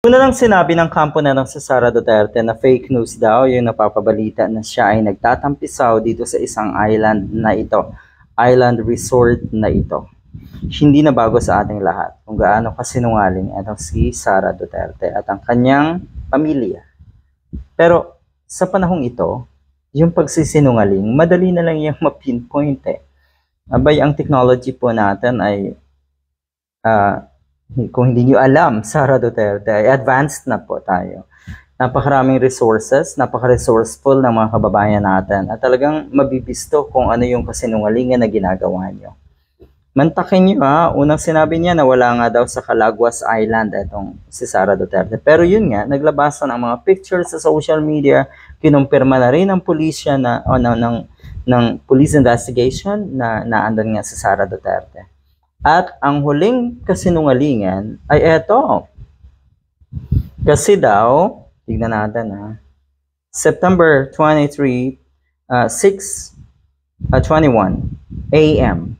Una lang sinabi ng kampo na ng si Sara Duterte na fake news daw yung napapabalita na siya ay nagtatampisaw dito sa isang island na ito, island resort na ito. Hindi na bago sa ating lahat kung gaano kasinungaling itong si Sara Duterte at ang kanyang pamilya. Pero sa panahong ito, yung pagsisinungaling, madali na lang yung mapinpoint eh. Abay, ang technology po natin ay kung hindi nyo alam, Sara Duterte, ay advanced na po tayo. Napakaraming resources, napaka-resourceful ng mga kababayan natin at talagang mabibisto kung ano yung kasinungalingan na ginagawa nyo. Mantakin nyo ha, unang sinabi niya na wala nga daw sa Calaguas Island itong si Sara Duterte. Pero yun nga, naglabasan ang mga pictures sa social media, kinumpirma na rin ng pulisya na, ng police investigation na naandun nga si Sara Duterte. At ang huling kasinungalingan ay eto. Kasi daw, tignan natin ha, September 23, 6:21 a.m.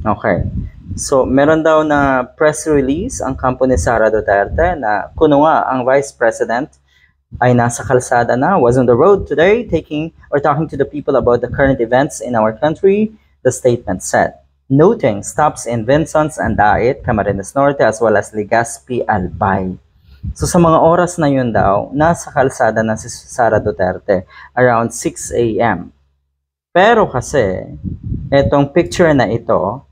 Okay. So, meron daw na press release ang kampo ni Sara Duterte na kuno nga ang Vice President ay nasa kalsada na, was on the road today talking to the people about the current events in our country, the statement said. Noting stops in Vinsons and Dait, Camarines Norte, as well as Legazpi, Albay. So sa mga oras na yun daw, nasa kalsada na si Sara Duterte around 6 a.m. Pero kasi, etong picture na ito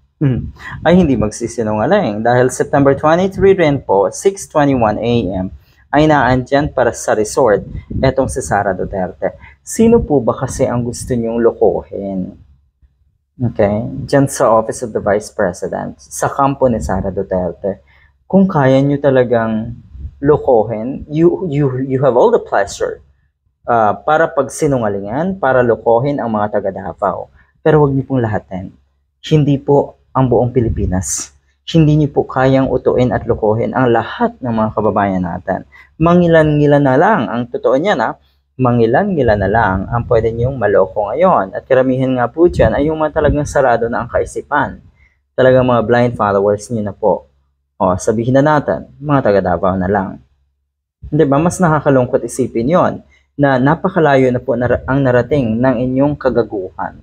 ay hindi magsisinungaling dahil September 23 rin po, 6:21 a.m. ay naandyan para sa resort etong si Sara Duterte. Sino po ba kasi ang gusto nyong lokohin? Okay, dyan sa Office of the Vice President, sa kampo ni Sara Duterte, kung kaya nyo talagang lokohin, you have all the pleasure para pagsinungalingan, para lokohin ang mga taga Davao. Pero wag niyo pong lahatin. Hindi po ang buong Pilipinas. Hindi niyo po kayang utuin at lokohin ang lahat ng mga kababayan natin. Mangilan-ngilan na lang, ang totoo niyan mangilan-ngilan na lang ang pwede niyong maloko ngayon. At karamihan nga po dyan ay yung mga talagang sarado na ang kaisipan. Talagang mga blind followers niyo na po. O, sabihin na natin, mga taga Davao na lang. Diba? Mas nakakalungkot isipin yon na napakalayo na po ang narating ng inyong kagaguhan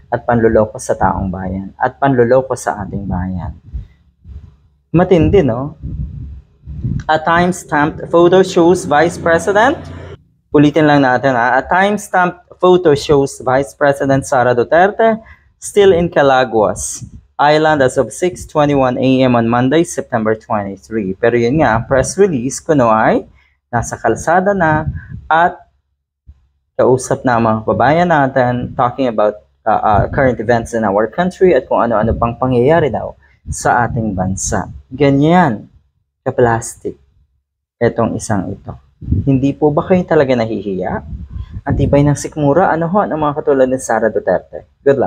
at panluloko sa taong bayan at panluloko sa ating bayan. Matindi, no? A time-stamped photo shows Vice President. Ulitin lang natin ha. A time-stamped photo shows Vice President Sara Duterte still in Calaguas Island as of 6:21 a.m. on Monday, September 23. Pero yun nga, press release kuno ay nasa kalsada na at kausap na mga kababayan natin talking about current events in our country at kung ano-ano pang pangyayari daw sa ating bansa. Ganyan ka-plastic itong isang ito. Hindi po ba kayo talaga nahihiya? Ang tibay ng sikmura, ano ho, ng mga katulad ni Sara Duterte? Good luck.